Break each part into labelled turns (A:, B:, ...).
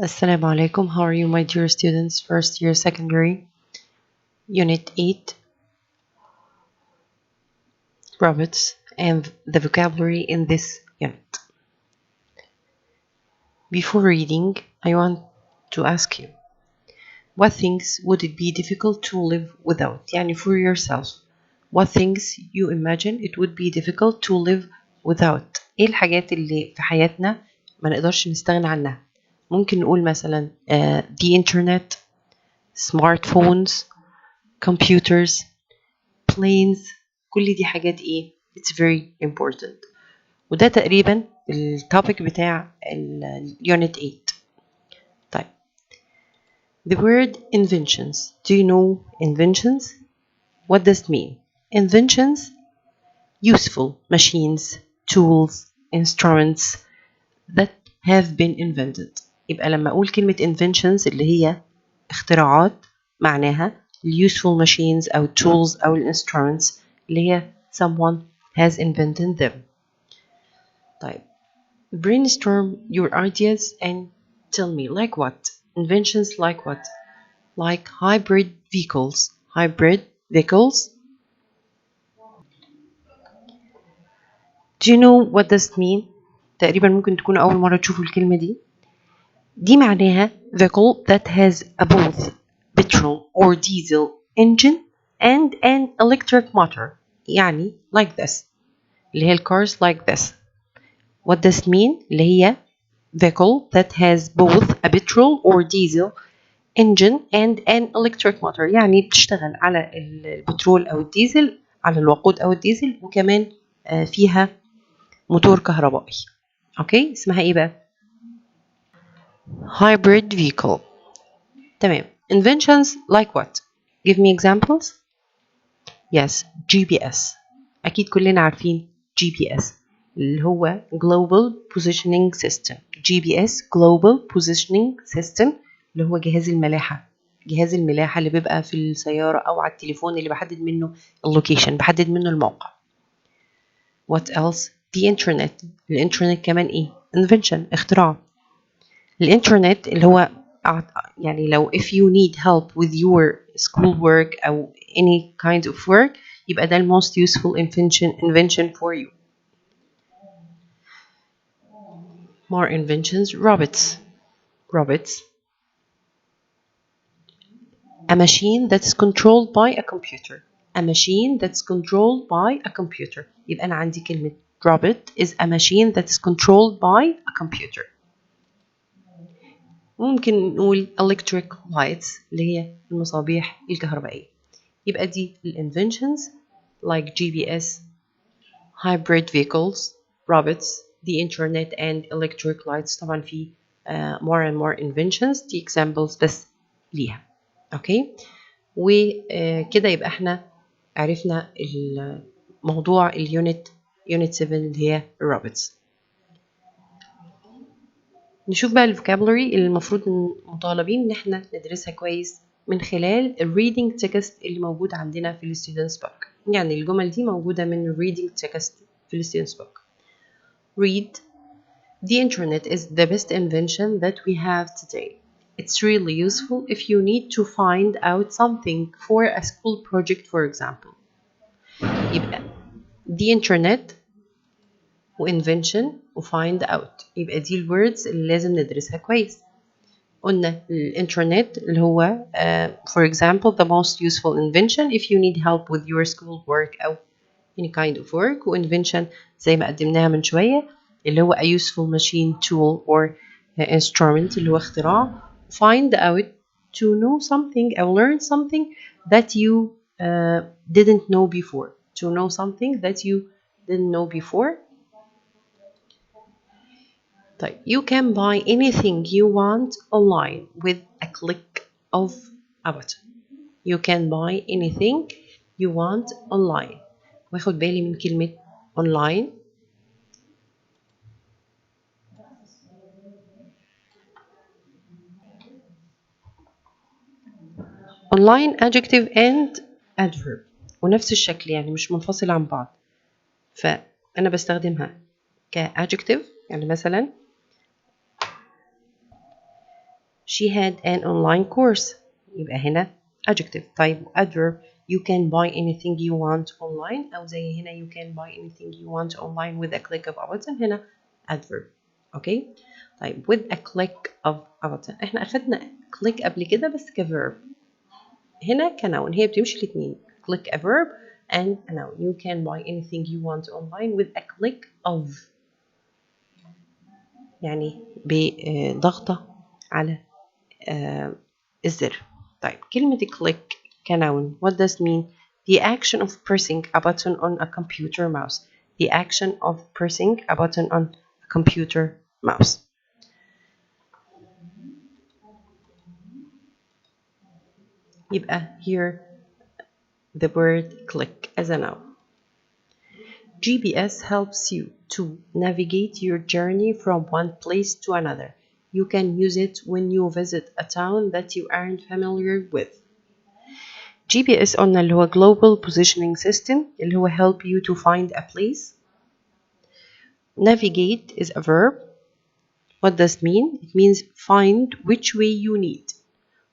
A: Assalamu alaikum. How are you, my dear students? First year secondary, Unit 8, Robots, and the vocabulary in this unit. Before reading, I want to ask you, what things would it be difficult to live without? يعني for yourself. What things you imagine it would be difficult to live without? ايه الحاجات اللي في حياتنا ما نقدرش نستغنى عنها؟ ممكن نقول مثلا the internet, smartphones, computers, planes. كل دي حاجات ايه it's very important. وده تقريبا التوبيك بتاع unit 8. طيب the word inventions. Do you know inventions? What does it mean? Inventions, useful machines, tools, instruments that have been invented. يبقى لما أقول كلمة inventions اللي هي اختراعات معناها useful machines أو tools أو instruments اللي هي someone has invented them. طيب brainstorm your ideas and tell me like what? Inventions like what? Like hybrid vehicles. Hybrid vehicles. Do you know what does it mean? تقريبا ممكن تكونوا أول مرة تشوفوا الكلمة دي. دي معناها vehicle that has a both petrol or diesel engine and an electric motor. يعني like this. اللي هي cars like this. What does it mean? اللي هي vehicle that has both a petrol or diesel engine and an electric motor. يعني بتشتغل على البترول أو الديزل، على الوقود أو الديزل، وكمان فيها موتور كهربائي. اوكي اسمها ايه بقى؟ hybrid vehicle. تمام. inventions like what? give me examples. yes, GPS. اكيد كلنا عارفين GPS اللي هو global positioning system. GPS global positioning system اللي هو جهاز الملاحة. جهاز الملاحة اللي بيبقى في السيارة او على التليفون اللي بحدد منه اللوكيشن، بحدد منه الموقع. what else? the internet. الانترنت كمان ايه؟ invention اختراع. الانترنت اللي هو يعني لو if you need help with your school work أو any kind of work يبقى ده the most useful invention for you. more inventions. robots. robots. a machine that's controlled by a computer. a machine that's controlled by a computer. يبقى أنا عندي كلمة robot is a machine that's controlled by a computer. ممكن نقول electric lights اللي هي المصابيح الكهربائية. يبقى دي inventions like GPS, hybrid vehicles, robots, the internet and electric lights. طبعا في more and more inventions. دي examples بس ليها. اوكي وكده يبقى احنا عرفنا الموضوع اليونت unit 7 اللي هي robots. نشوف بقى الفوكابولري اللي المفروض مطالبين ان احنا ندرسها كويس من خلال الريدنج تكست اللي موجود عندنا في الستودنتس بوك. يعني الجمل دي موجودة من الريدنج تكست في الستودنتس بوك. read. The internet is the best invention that we have today. It's really useful if you need to find out something for a school project, for example. يبقى the internet وinvention وfind out. يبقى دي الوردز اللي لازم ندرسها كويس. قلنا الانترنت اللي هو for example the most useful invention if you need help with your school work أو any kind of work. وinvention زي ما قدمناها من شوية اللي هو a useful machine, tool or instrument اللي هو اختراع. find out to know something or learn something that you didn't know before. to know something that you didn't know before. طيب you can buy anything you want online with a click of a button. you can buy anything you want online. واخد بالي من كلمة online. online adjective and adverb ونفس الشكل يعني مش منفصل عن بعض، فأنا بستخدمها كadjective. يعني مثلا She had an online course. يبقى هنا adjective. طيب adverb. You can buy anything you want online. أو زي هنا you can buy anything you want online with a click of a button. هنا adverb. Okay. طيب with a click of a button. احنا أخدنا click قبل كده بس كverb. هنا كnoun. هي بتمشي الاتنين. Click a verb and a noun. You can buy anything you want online with a click of. يعني بضغطة على الزر. طيب كلمة click كnoun. What does mean? The action of pressing a button on a computer mouse. The action of pressing a button on a computer mouse. يبقى here the word click as a noun. GPS helps you to navigate your journey from one place to another. You can use it when you visit a town that you aren't familiar with. GPS قلنا اللي هو Global Positioning System اللي هو help you to find a place. Navigate is a verb. What does it mean? It means find which way you need.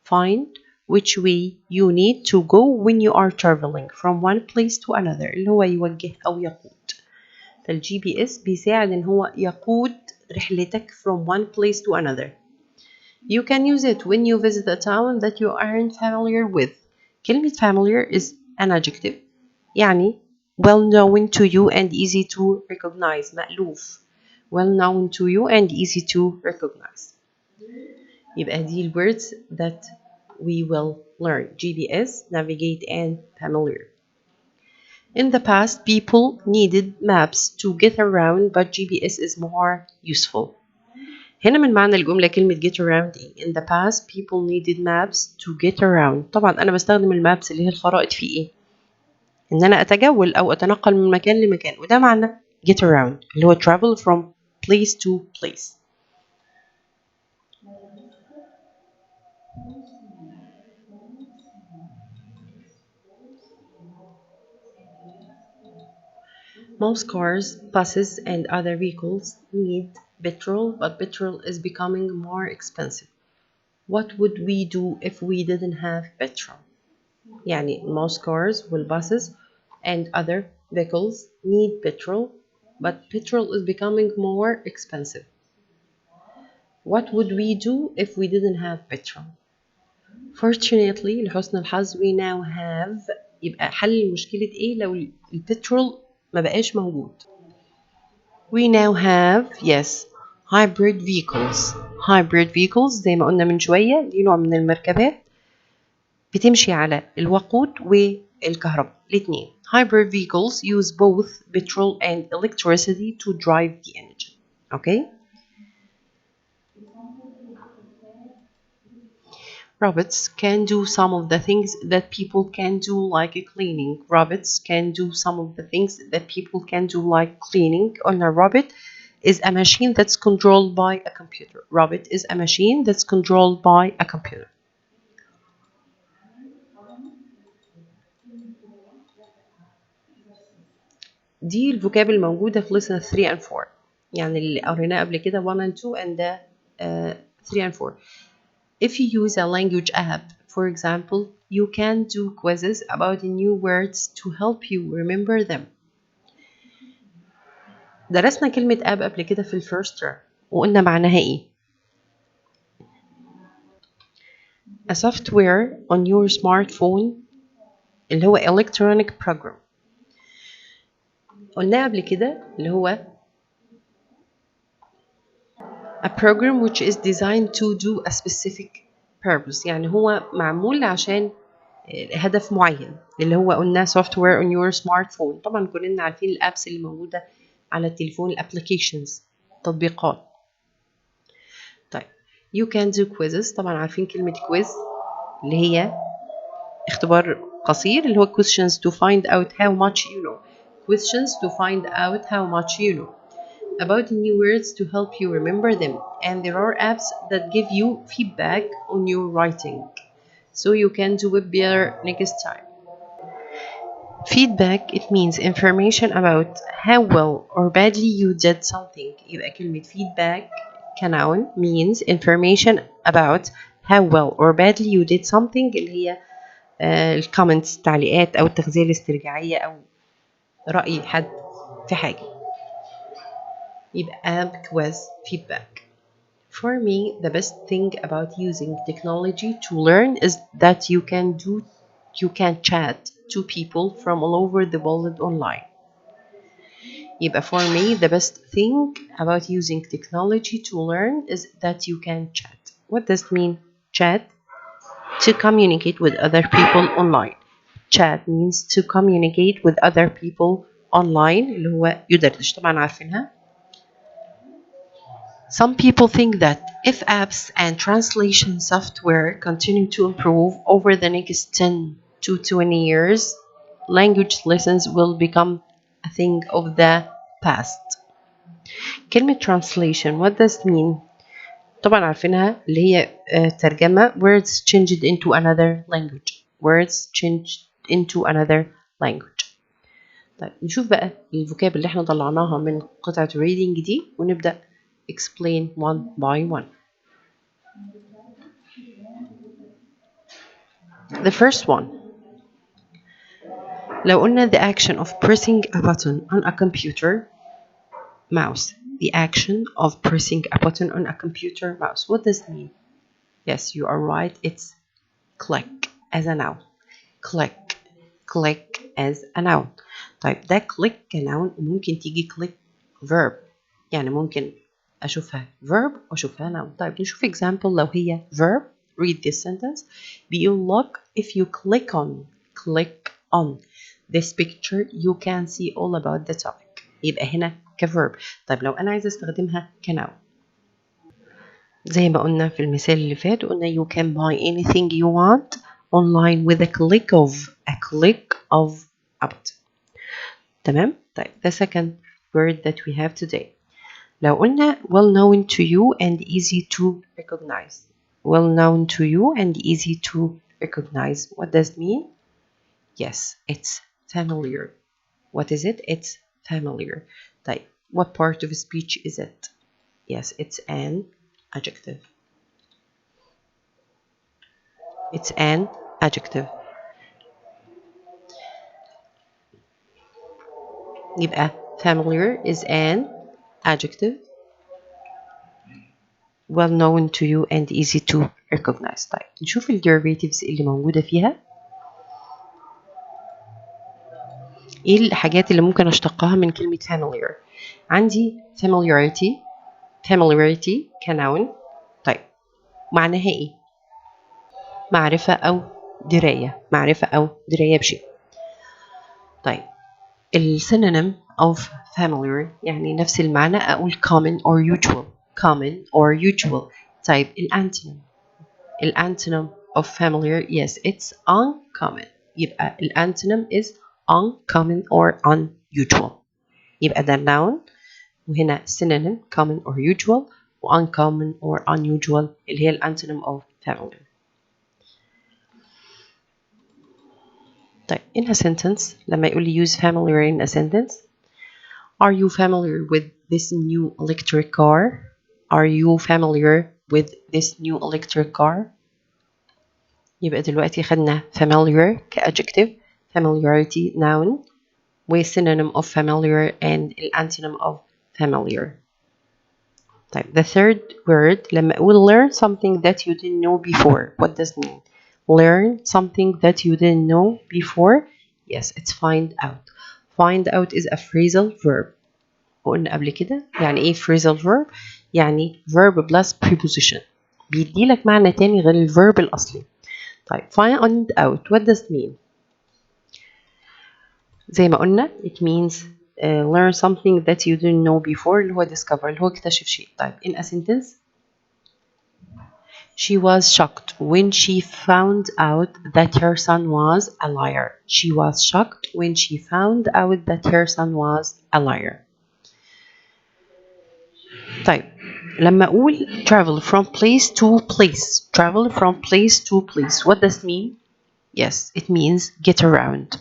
A: Find which way you need to go when you are traveling from one place to another اللي هو يوجه أو يقود. فالجي بي اس بيساعد إن هو يقود رحلتك from one place to another. You can use it when you visit a town that you aren't familiar with. كلمة familiar is an adjective. يعني well known to you and easy to recognize. مألوف. Well known to you and easy to recognize. يبقى دي words that we will learn. GPS, navigate, and familiar. In the past, people needed maps to get around, but GPS is more useful. هنا من معنى الجملة كلمة get around. In the past, people needed maps to get around. طبعا أنا بستخدم المابس اللي هي الخرائط في إيه؟ إن أنا أتجول أو أتنقل من مكان لمكان، وده معنى get around اللي هو travel from place to place. Most cars, buses, and other vehicles need petrol, but petrol is becoming more expensive. What would we do if we didn't have petrol? يعني most cars buses and other vehicles need petrol, but petrol is becoming more expensive. What would we do if we didn't have petrol? Fortunately, لحسن الحظ, we now have. يبقى حل مشكلة إيه لو البترول ما بقاش موجود. We now have, yes, hybrid vehicles. Hybrid vehicles زي ما قلنا من شوية دي نوع من المركبات بتمشي على الوقود والكهرباء الاتنين. Hybrid vehicles use both petrol and electricity to drive the engine. Okay? Robots can do some of the things that people can do, like cleaning. Robots can do some of the things that people can do, like cleaning. On a robot is a machine that's controlled by a computer. Robot is a machine that's controlled by a computer. دي الفوكاب الموجودة في lesson 3 and 4. يعني اللي قريناه قبل كده 1 and 2 and 3 and 4. If you use a language app, for example, you can do quizzes about new words to help you remember them. درسنا كلمة app قبل كده في الفيرست term وقلنا معناها ايه. A software on your smartphone اللي هو electronic program. قلنا قبل كده اللي هو a program which is designed to do a specific purpose. يعني هو معمول عشان هدف معين اللي هو قلنا software on your smartphone. طبعا كلنا عارفين الابس اللي موجودة على التليفون الابليكيشنز تطبيقات. طيب you can do quizzes. طبعا عارفين كلمة quiz اللي هي اختبار قصير اللي هو questions to find out how much you know. Questions to find out how much you know about new words to help you remember them. And there are apps that give you feedback on your writing so you can do it better next time. Feedback, it means information about how well or badly you did something. يبقى كلمة feedback كnoun means information about how well or badly you did something اللي هي الكومنتس التعليقات أو التغذية الاسترجاعية أو رأي حد في حاجة. يبقى quiz feedback. For me, the best thing about using technology to learn is that you can chat to people from all over the world online. يبقى for me, the best thing about using technology to learn is that you can chat. What does it mean? Chat, to communicate with other people online. Chat means to communicate with other people online اللي هو يدردش. طبعا عارفينها. Some people think that if apps and translation software continue to improve over the next 10 to 20 years, language lessons will become a thing of the past. كلمة translation, what does it mean? طبعا عارفينها اللي هي ترجمة words changed into another language. Words changed into another language. طيب نشوف بقى الفوكاب اللي احنا طلعناها من قطعة reading دي ونبدأ explain one by one. The first one. لو قلنا the action of pressing a button on a computer mouse. The action of pressing a button on a computer mouse. What does it mean? Yes, you are right. It's click as a noun. Click. Click as a noun. طيب ده click كnoun ممكن تيجي click verb. يعني ممكن أشوفها verb وأشوفها noun. طيب نشوف example لو هي verb. Read this sentence. بيقول look if you click on this picture you can see all about the topic. يبقى هنا كverb. طيب لو أنا عايزة أستخدمها كnoun زي ما قلنا في المثال اللي فات قلنا you can buy anything you want online with a click of a button. تمام؟ طيب the second word that we have today. لو قلنا well known to you and easy to recognize. Well known to you and easy to recognize. What does it mean? Yes, it's familiar. What is it? It's familiar. طيب what part of speech is it? Yes, it's an adjective. It's an adjective. يبقى familiar is an adjective. Well known to you and easy to recognize. طيب نشوف ال derivatives اللي موجودة فيها. ايه الحاجات اللي ممكن اشتقها من كلمة familiar؟ عندي familiarity كnoun. طيب معناها ايه؟ معرفة أو دراية بشيء. طيب السينونيم of familiar يعني نفس المعنى أقول common or usual. طيب الانتونيم of familiar yes it's uncommon. يبقى الانتونيم is uncommon or unusual. يبقى ده noun وهنا synonym common or usual و uncommon or unusual اللي هي الانتونيم of familiar. طيب in a sentence لما يقول لي use familiar in a sentence. Are you familiar with this new electric car? Are you familiar with this new electric car? يبقى دلوقتي خدنا familiar كadjective, familiarity noun و synonym of familiar and antonym of familiar. طيب the third word لما أقول learn something that you didn't know before. What does it mean? Learn something that you didn't know before. Yes, it's find out. Find out is a phrasal verb. وقلنا قبل كده يعني ايه phrasal verb؟ يعني verb plus preposition. بيديلك معنى تاني غير الverb الأصلي. طيب find out what does it mean؟ زي ما قلنا it means learn something that you didn't know before اللي هو discover اللي هو اكتشف شيء. طيب in a sentence she was shocked when she found out that her son was a liar. She was shocked when she found out that her son was a liar. طيب لما أقول travel from place to place what does it mean? Yes, it means get around.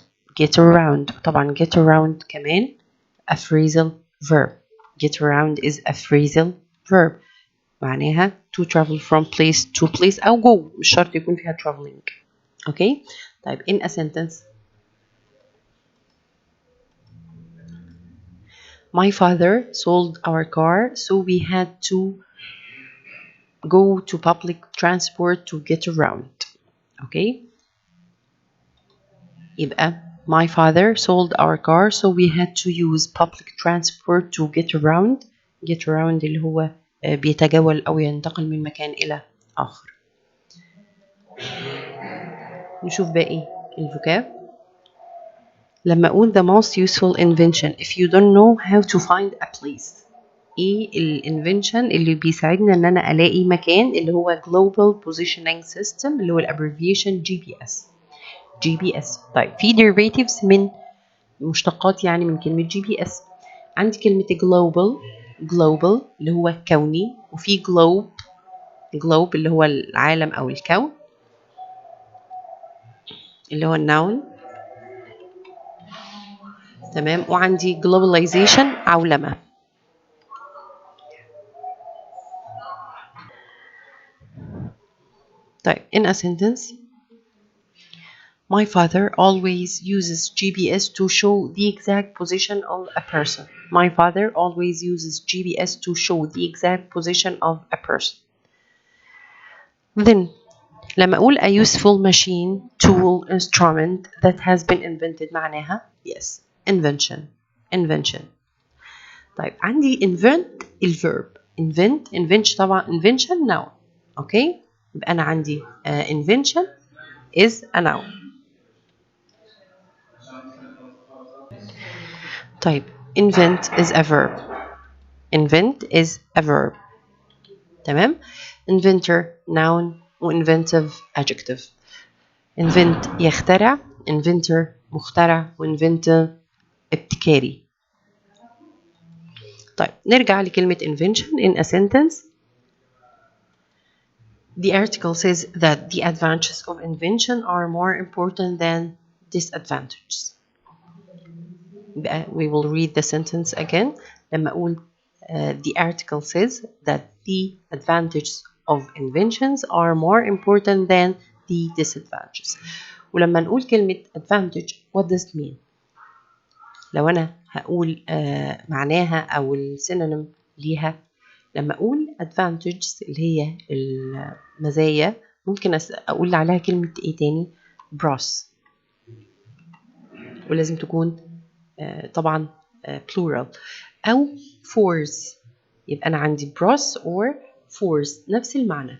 A: طبعا get around كمان a phrasal verb. Get around is a phrasal verb. معناها to travel from place to place أو go، مش شرط يكون فيها traveling. اوكي طيب in a sentence. My father sold our car so we had to go to public transport to get around. اوكي يبقى my father sold our car so we had to use public transport to get around. get around اللي هو بيتجول أو ينتقل من مكان إلى آخر. نشوف باقي الفوكاب. لما أقول the most useful invention if you don't know how to find a place. إيه الانفنشن اللي بيساعدنا إن أنا ألاقي مكان، اللي هو global positioning system اللي هو الابريفيشن GPS. GPS. طيب في derivatives من مشتقات يعني من كلمة GPS. عندي كلمة global اللي هو كوني، وفي globe اللي هو العالم أو الكون اللي هو النون. تمام. وعندي globalization عولمة. طيب in a sentence. My father always uses GPS to show the exact position of a person. My father always uses GPS to show the exact position of a person. Then لما أقول a useful machine, tool, instrument that has been invented معناها yes invention. طيب عندي invent الverb invent طبعا invention noun. اوكي يبقى أنا عندي invention is a noun. طيب invent is a verb. invent is a verb. تمام. inventor noun و inventive adjective. invent يخترع، inventor مخترع، و inventor ابتكاري. طيب نرجع لكلمة invention in a sentence. The article says that the advantages of invention are more important than disadvantages. We will read the sentence again. لما أقول the article says that the advantages of inventions are more important than the disadvantages. ولما نقول كلمة advantage what does it mean؟ لو أنا هقول معناها أو السينونيم ليها، لما أقول advantages اللي هي المزايا ممكن أقول عليها كلمة إيه تاني؟ pros. ولازم تكون طبعا plural أو force. يبقى أنا عندي pros or force نفس المعنى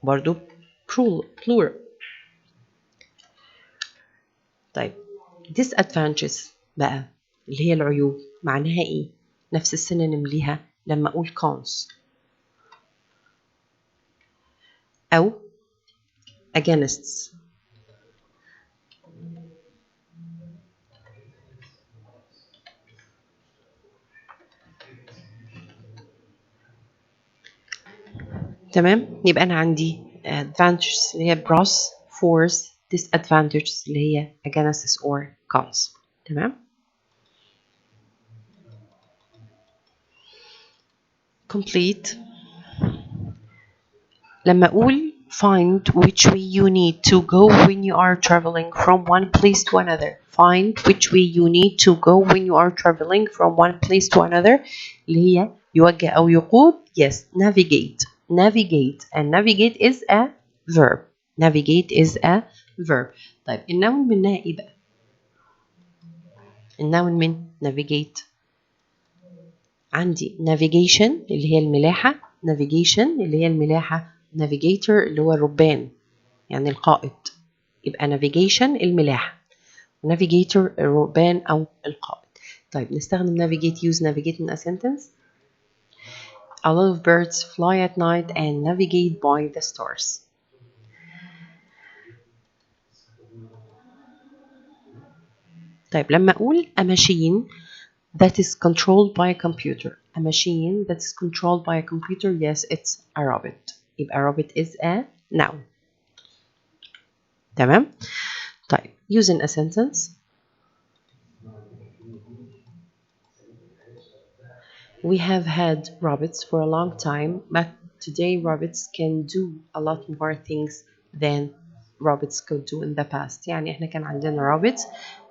A: برضو plural. طيب disadvantages بقى اللي هي العيوب معناها إيه؟ نفس السينونيم ليها لما أقول cons أو against. تمام. يبقى أنا عندي advantages اللي هي pros force disadvantages اللي هي against or cons. تمام. complete. لما أقول find which way you need to go when you are traveling from one place to another. find which way you need to go when you are traveling from one place to another اللي هي يوجه أو يقود. yes navigate and navigate is a verb. navigate is a verb. طيب النون منها إيه بقى؟ النون من navigate عندي navigation اللي هي الملاحة. navigation اللي هي الملاحة. navigator اللي هو الربان يعني القائد. يبقى navigation الملاحة، navigator الربان أو القائد. طيب نستخدم navigate use navigate in a sentence. A lot of birds fly at night and navigate by the stars. طيب لما أقول a machine that is controlled by a computer. a machine that is controlled by a computer yes it's a robot. يبقى robot is a noun. تمام. طيب use in a sentence. We have had robots for a long time, but today robots can do a lot more things than robots could do in the past. يعني احنا كان عندنا robots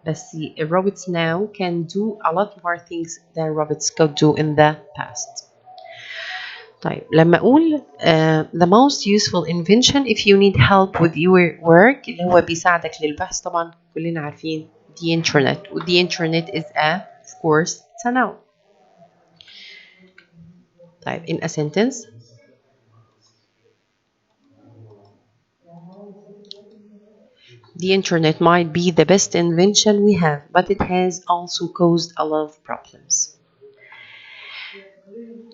A: بس robots now can do a lot more things than robots could do in the past. طيب لما أقول the most useful invention if you need help with your work اللي هو بيساعدك للبحث، طبعا كلنا عارفين the internet، و the internet is of course it's a noun. طيب in a sentence the internet might be the best invention we have but it has also caused a lot of problems.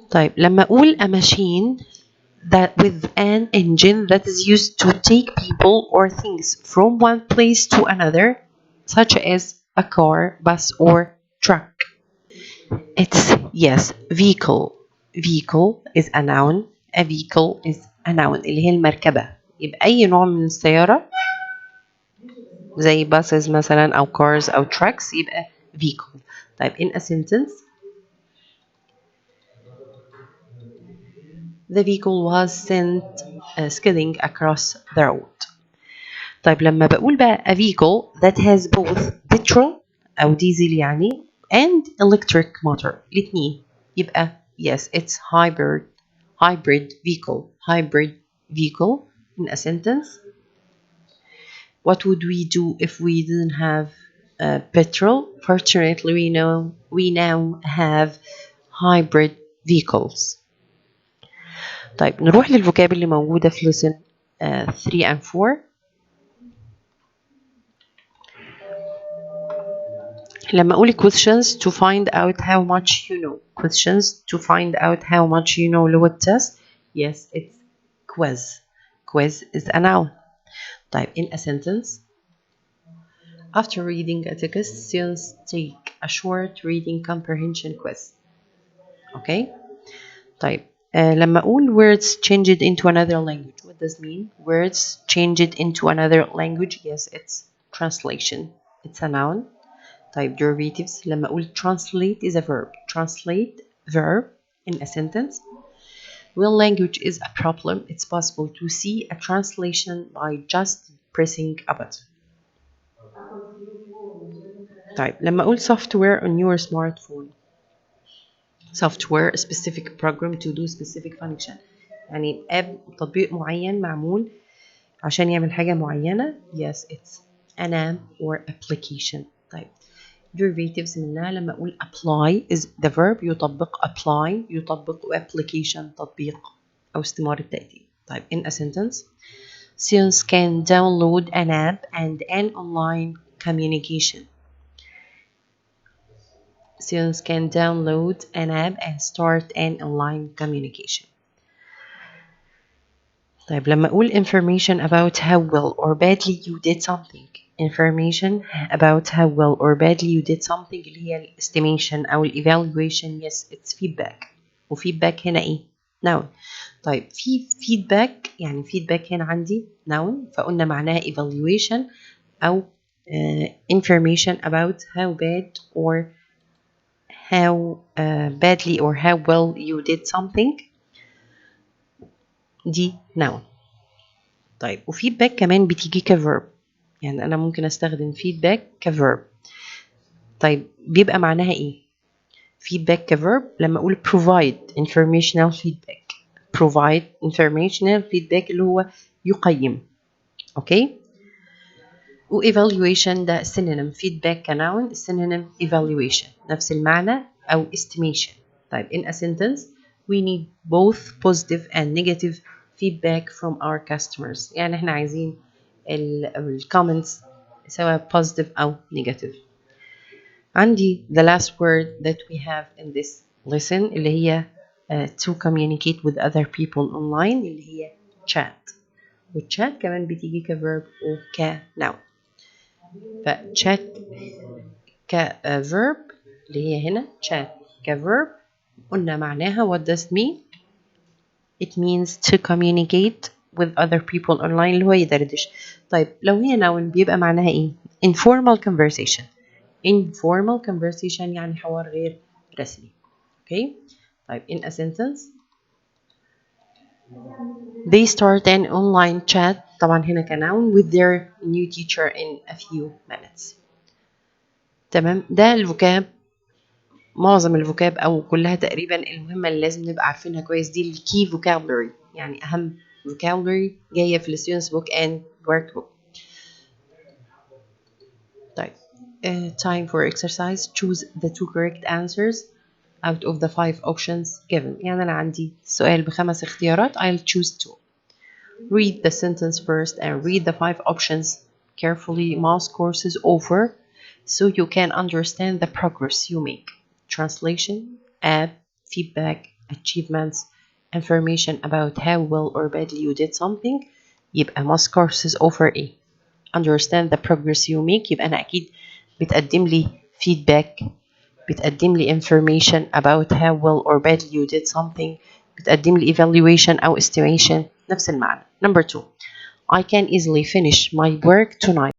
A: طيب لما أقول a machine that with an engine that is used to take people or things from one place to another such as a car, bus or truck. It's yes vehicle. Vehicle is a noun. A vehicle is a noun اللي هي المركبة. يبقى أي نوع من السيارة زي buses مثلا أو cars أو trucks يبقى vehicle. طيب in a sentence the vehicle was sent skidding across the road. طيب لما بقول بقى a vehicle that has both petrol أو ديزل يعني and electric motor الاتنين يبقى yes it's hybrid vehicle in a sentence. What would we do if we didn't have petrol? Fortunately we now have hybrid vehicles. طيب نروح للفوكاب اللي موجودة في lesson 3 and 4. لما أقول questions to find out how much you know. Questions to find out how much you know اللي هو التست. Yes, it's quiz. Quiz is a noun. طيب in a sentence. After reading a text, students take a short reading comprehension quiz. Okay. طيب لما أقول words changed into another language. What does mean? Words changed into another language. Yes, it's translation. It's a noun. طيب derivatives لما أقول translate is a verb. Translate verb in a sentence. When language is a problem, it's possible to see a translation by just pressing a button. طيب لما أقول software on your smartphone. Software a specific program to do specific function. يعني تطبيق معين معمول عشان يعمل حاجة معينة. Yes, it's an app or application. طيب derivatives منها لما أقول apply is the verb يطبق apply يطبق application تطبيق أو استمارة تأتي. طيب in a sentence students can download an app and an online communication. Students can download an app and start an online communication. طيب لما أقول information about how well or badly you did something. Information about how well or badly you did something اللي هي estimation أو evaluation. Yes, it's feedback. وفيدباك هنا إيه؟ noun. طيب في feedback يعني feedback هنا عندي noun فقلنا معناها evaluation أو information about how bad or how badly or how well you did something دي noun. طيب وفيدباك كمان بتيجي كverb يعني أنا ممكن أستخدم فيدباك كverb. طيب بيبقى معناها إيه؟ فيدباك كverb لما أقول provide informational feedback. provide informational feedback اللي هو يقيم. أوكي؟ و evaluation ده synonym feedback كnoun synonym evaluation نفس المعنى أو estimation. طيب in a sentence we need both positive and negative feedback from our customers. يعني إحنا عايزين comments سواء positive أو negative. عندي the last word that we have in this lesson اللي هي to communicate with other people online اللي هي chat. والchat كمان بتيجي كverb و كnoun. فchat كverb اللي هي هنا chat كverb قلنا معناها what does it mean? It means to communicate with other people online اللي هو يدردش. طيب لو هي noun بيبقى معناها ايه؟ informal conversation. informal conversation يعني حوار غير رسمي. اوكي طيب in a sentence they start an online chat طبعا هنا كnoun with their new teacher in a few minutes. تمام، ده الفوكاب، معظم الفوكاب او كلها تقريبا المهمه اللي لازم نبقى عارفينها كويس. دي الكي vocabulary، يعني اهم vocabulary جايه في الستودنتس بوك and work book. طيب time for exercise. Choose the 2 correct answers out of the 5 options given. يعني انا عندي سؤال ب5 اختيارات. I'll choose 2. Read the sentence first and read the 5 options carefully. Mouse courses over so you can understand the progress you make. Translation, add, feedback, achievements, information about how well or badly you did something. يبقى mouse courses over A. Understand the progress you make، يبقى أنا أكيد بتقدم لي feedback، بتقدم لي information about how well or badly you did something، بتقدم لي evaluation أو estimation، نفس المعنى. Number 2. I can easily finish my work tonight.